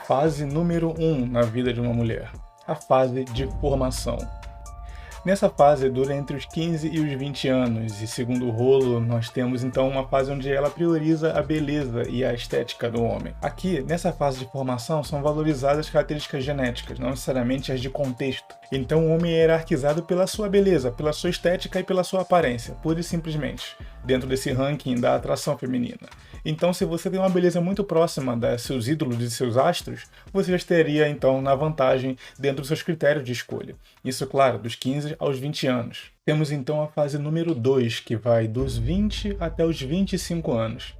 Fase número 1 na vida de uma mulher, a fase de formação. Nessa fase dura entre os 15 e os 20 anos, e segundo Rollo, nós temos então uma fase onde ela prioriza a beleza e a estética do homem. Aqui, nessa fase de formação, são valorizadas as características genéticas, não necessariamente as de contexto. Então o homem é hierarquizado pela sua beleza, pela sua estética e pela sua aparência, pura e simplesmente, dentro desse ranking da atração feminina. Então, se você tem uma beleza muito próxima dos seus ídolos e seus astros, você já estaria, então, na vantagem dentro dos seus critérios de escolha. Isso, claro, dos 15 aos 20 anos. Temos, então, a fase número 2, que vai dos 20 até os 25 anos.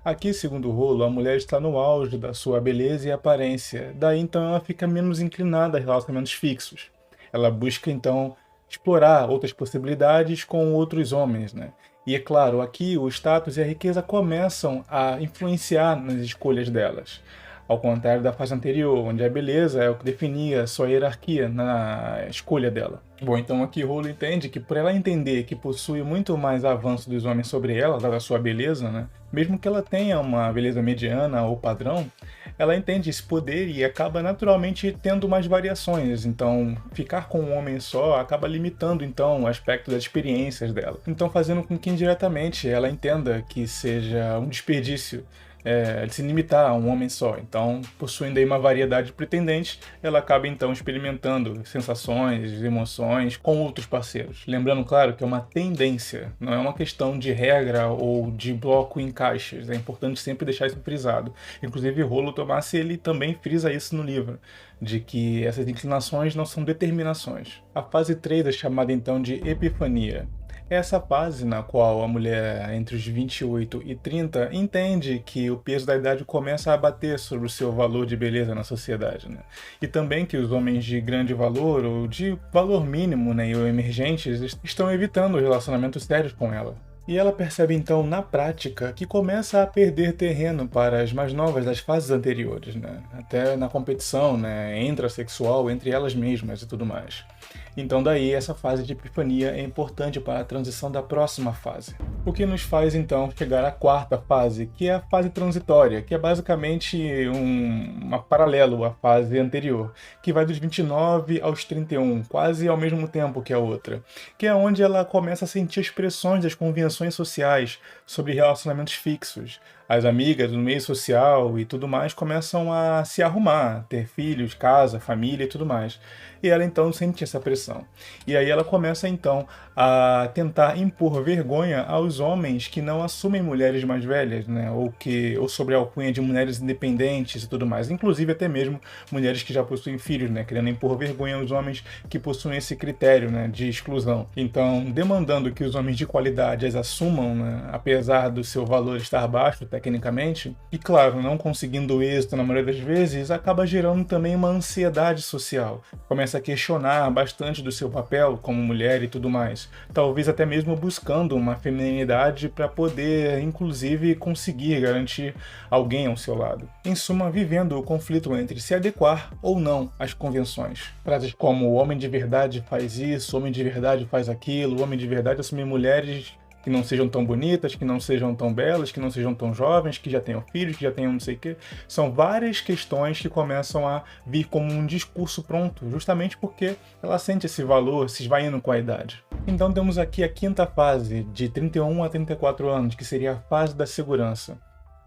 Aqui, segundo Rollo, a mulher está no auge da sua beleza e aparência, daí, então, ela fica menos inclinada a relacionamentos fixos. Ela busca, então, explorar outras possibilidades com outros homens, né? E é claro, aqui o status e a riqueza começam a influenciar nas escolhas delas. Ao contrário da fase anterior, onde a beleza é o que definia a sua hierarquia na escolha dela. Bom, então aqui Rollo entende que por ela entender que possui muito mais avanço dos homens sobre ela, dada a sua beleza, né? Mesmo que ela tenha uma beleza mediana ou padrão, ela entende esse poder e acaba naturalmente tendo mais variações. Então, ficar com um homem só acaba limitando então o aspecto das experiências dela. Então, fazendo com que indiretamente ela entenda que seja um desperdício de se limitar a um homem só. Então, possuindo aí uma variedade de pretendentes, ela acaba então experimentando sensações, emoções com outros parceiros. Lembrando, claro, que é uma tendência, não é uma questão de regra ou de bloco em caixas. É importante sempre deixar isso frisado. Inclusive, Rollo Tomassi, ele também frisa isso no livro, de que essas inclinações não são determinações. A fase 3 é chamada então de epifania. É essa fase na qual a mulher entre os 28 e 30 entende que o peso da idade começa a bater sobre o seu valor de beleza na sociedade, né? E também que os homens de grande valor ou de valor mínimo, né, ou emergentes estão evitando relacionamentos sérios com ela. E ela percebe então na prática que começa a perder terreno para as mais novas das fases anteriores, né? Até na competição, né, intrasexual entre elas mesmas e tudo mais. Então daí essa fase de epifania é importante para a transição da próxima fase. O que nos faz então chegar à quarta fase, que é a fase transitória, que é basicamente um paralelo à fase anterior, que vai dos 29 aos 31, quase ao mesmo tempo que a outra, que é onde ela começa a sentir as pressões das convenções sociais sobre relacionamentos fixos. As amigas do meio social e tudo mais começam a se arrumar, ter filhos, casa, família e tudo mais. E ela então sente essa pressão. E aí ela começa então a tentar impor vergonha aos homens que não assumem mulheres mais velhas, né? Ou sobre a alcunha de mulheres independentes e tudo mais. Inclusive até mesmo mulheres que já possuem filhos, né? Querendo impor vergonha aos homens que possuem esse critério, né, de exclusão. Então, demandando que os homens de qualidade as assumam, né, apesar do seu valor estar baixo tecnicamente, e claro, não conseguindo êxito na maioria das vezes, acaba gerando também uma ansiedade social. Começa a questionar bastante do seu papel como mulher e tudo mais. Talvez até mesmo buscando uma feminilidade para poder, inclusive, conseguir garantir alguém ao seu lado. Em suma, vivendo o conflito entre se adequar ou não às convenções. Frases como o homem de verdade faz isso, o homem de verdade faz aquilo, o homem de verdade assume mulheres que não sejam tão bonitas, que não sejam tão belas, que não sejam tão jovens, que já tenham filhos, que já tenham não sei o quê. São várias questões que começam a vir como um discurso pronto, justamente porque ela sente esse valor se esvaindo com a idade. Então temos aqui a quinta fase, de 31 a 34 anos, que seria a fase da segurança.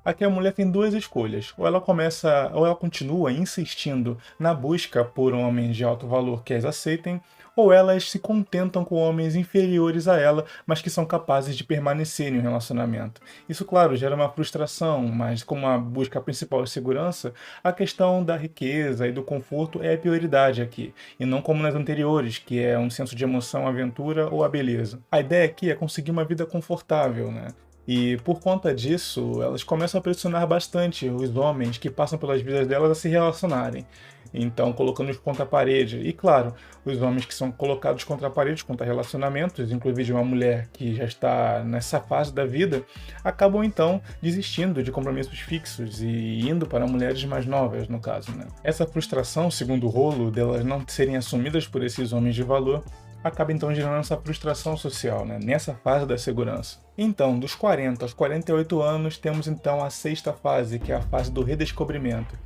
Aqui a mulher tem duas escolhas, ou ela continua insistindo na busca por homens de alto valor que as aceitem, ou elas se contentam com homens inferiores a ela, mas que são capazes de permanecer em um relacionamento. Isso, claro, gera uma frustração, mas como a busca principal é segurança, a questão da riqueza e do conforto é a prioridade aqui, e não como nas anteriores, que é um senso de emoção, aventura ou a beleza. A ideia aqui é conseguir uma vida confortável, né? E por conta disso, elas começam a pressionar bastante os homens que passam pelas vidas delas a se relacionarem. Então, colocando-os contra a parede. E claro, os homens que são colocados contra a parede, contra relacionamentos, inclusive uma mulher que já está nessa fase da vida, acabam então desistindo de compromissos fixos e indo para mulheres mais novas, no caso, né? Essa frustração, segundo o Rollo, delas não serem assumidas por esses homens de valor, acaba então gerando essa frustração social, né, nessa fase da segurança. Então, dos 40 aos 48 anos, temos então a sexta fase, que é a fase do redescobrimento.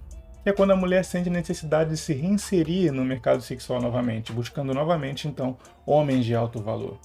que é quando a mulher sente a necessidade de se reinserir no mercado sexual novamente, buscando novamente, então, homens de alto valor.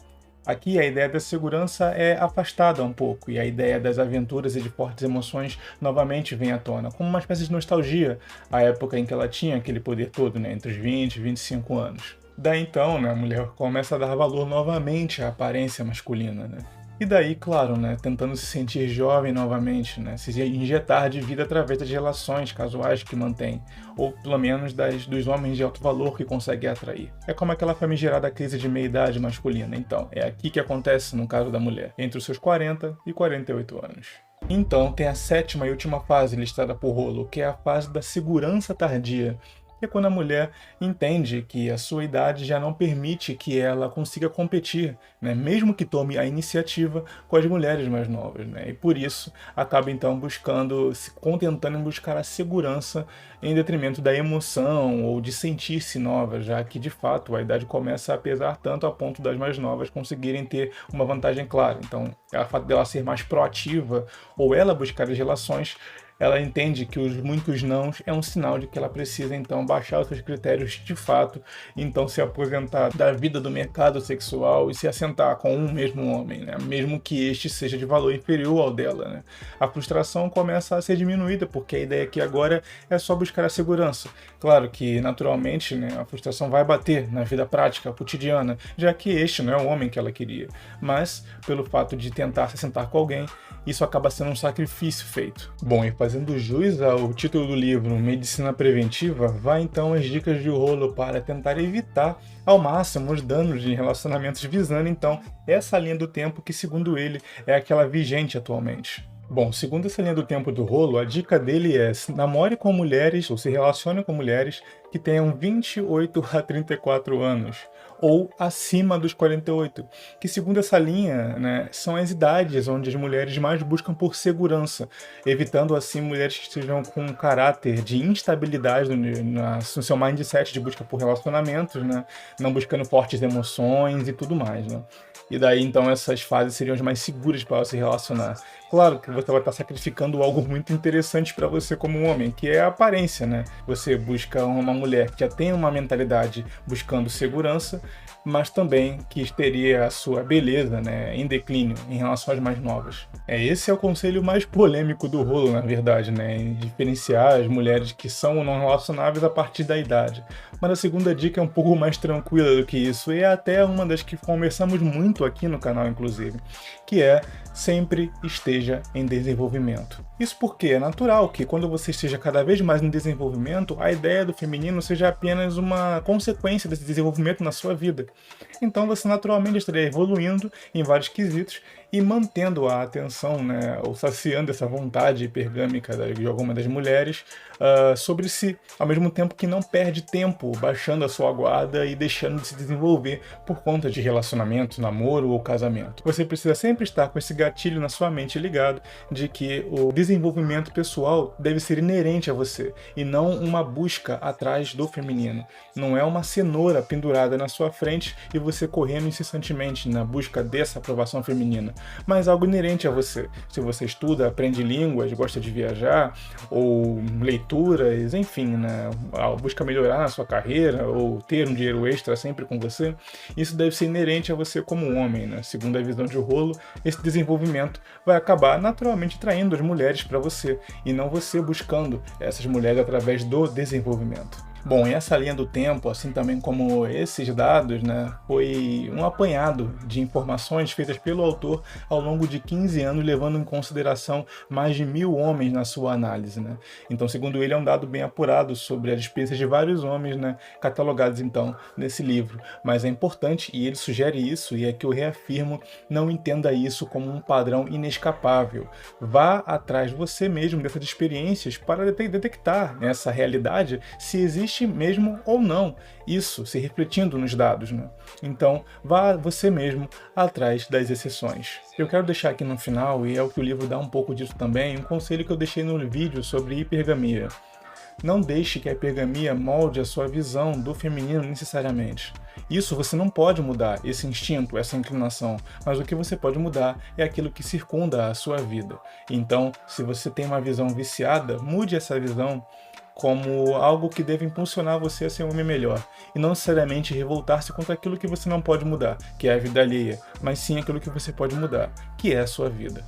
Aqui a ideia da segurança é afastada um pouco, e a ideia das aventuras e de fortes emoções novamente vem à tona, como uma espécie de nostalgia à época em que ela tinha aquele poder todo, né, entre os 20 e 25 anos. Daí então, né, a mulher começa a dar valor novamente à aparência masculina, né? E daí, claro, né, tentando se sentir jovem novamente, né, se injetar de vida através das relações casuais que mantém, ou pelo menos dos homens de alto valor que consegue atrair. É como aquela famigerada crise de meia-idade masculina. Então, é aqui que acontece no caso da mulher, entre os seus 40 e 48 anos. Então, tem a sétima e última fase listada por Rollo, que é a fase da segurança tardia, que é quando a mulher entende que a sua idade já não permite que ela consiga competir, né, mesmo que tome a iniciativa com as mulheres mais novas, né, e por isso acaba então se contentando em buscar a segurança em detrimento da emoção ou de sentir-se nova, já que de fato a idade começa a pesar tanto a ponto das mais novas conseguirem ter uma vantagem clara. Então, o fato dela ser mais proativa ou ela buscar as relações, ela entende que os muitos nãos é um sinal de que ela precisa, então, baixar os seus critérios de fato, então se aposentar da vida do mercado sexual e se assentar com um mesmo homem, né? Mesmo que este seja de valor inferior ao dela, né? A frustração começa a ser diminuída, porque a ideia aqui agora é só buscar a segurança. Claro que, naturalmente, né, a frustração vai bater na vida prática, cotidiana, já que este não é o homem que ela queria. Mas, pelo fato de tentar se assentar com alguém, isso acaba sendo um sacrifício feito. Bom, e fazendo jus ao título do livro Medicina Preventiva, vai então as dicas de Rollo para tentar evitar ao máximo os danos de relacionamentos, visando então essa linha do tempo que, segundo ele, é aquela vigente atualmente. Bom, segundo essa linha do tempo do Rollo, a dica dele é: namore com mulheres ou se relacione com mulheres que tenham 28 a 34 anos ou acima dos 48, que segundo essa linha, né, são as idades onde as mulheres mais buscam por segurança, evitando assim mulheres que estejam com um caráter de instabilidade no seu mindset de busca por relacionamentos, né, não buscando fortes emoções e tudo mais, né. E daí, então, essas fases seriam as mais seguras para se relacionar. Claro que você vai estar sacrificando algo muito interessante para você como homem, que é a aparência, né? Você busca uma mulher que já tem uma mentalidade buscando segurança, mas também que teria a sua beleza, né, em declínio em relação às mais novas. Esse é o conselho mais polêmico do Rollo, na verdade, né? Em diferenciar as mulheres que são ou não relacionáveis a partir da idade. Mas a segunda dica é um pouco mais tranquila do que isso, e é até uma das que conversamos muito aqui no canal, inclusive, que é: sempre esteja em desenvolvimento. Isso porque é natural que, quando você esteja cada vez mais em desenvolvimento, a ideia do feminino seja apenas uma consequência desse desenvolvimento na sua vida. Então você naturalmente estaria evoluindo em vários quesitos e mantendo a atenção, né, ou saciando essa vontade hipergâmica de alguma das mulheres sobre si, ao mesmo tempo que não perde tempo baixando a sua guarda e deixando de se desenvolver por conta de relacionamento, namoro ou casamento. Você precisa sempre estar com esse gatilho na sua mente ligado de que o desenvolvimento pessoal deve ser inerente a você e não uma busca atrás do feminino. Não é uma cenoura pendurada na sua frente e você correndo incessantemente na busca dessa aprovação feminina, mas algo inerente a você. Se você estuda, aprende línguas, gosta de viajar, ou leituras, enfim, né, busca melhorar na sua carreira, ou ter um dinheiro extra sempre com você, isso deve ser inerente a você como homem, né? Segundo a visão de Rollo, esse desenvolvimento vai acabar naturalmente traindo as mulheres para você, e não você buscando essas mulheres através do desenvolvimento. Bom, e essa linha do tempo, assim também como esses dados, né, foi um apanhado de informações feitas pelo autor ao longo de 15 anos, levando em consideração mais de 1000 homens na sua análise, né? Então, segundo ele, é um dado bem apurado sobre as experiências de vários homens, né, catalogados então nesse livro. Mas é importante, e ele sugere isso, e é que eu reafirmo: não entenda isso como um padrão inescapável. Vá atrás você mesmo dessas experiências para detectar nessa realidade se existe mesmo ou não isso, se refletindo nos dados, né? Então, vá você mesmo atrás das exceções. Eu quero deixar aqui no final, e é o que o livro dá um pouco disso também, um conselho que eu deixei no vídeo sobre hipergamia. Não deixe que a hipergamia molde a sua visão do feminino necessariamente. Isso você não pode mudar, esse instinto, essa inclinação, mas o que você pode mudar é aquilo que circunda a sua vida. Então, se você tem uma visão viciada, mude essa visão como algo que deve impulsionar você a ser um homem melhor, e não necessariamente revoltar-se contra aquilo que você não pode mudar, que é a vida alheia, mas sim aquilo que você pode mudar, que é a sua vida.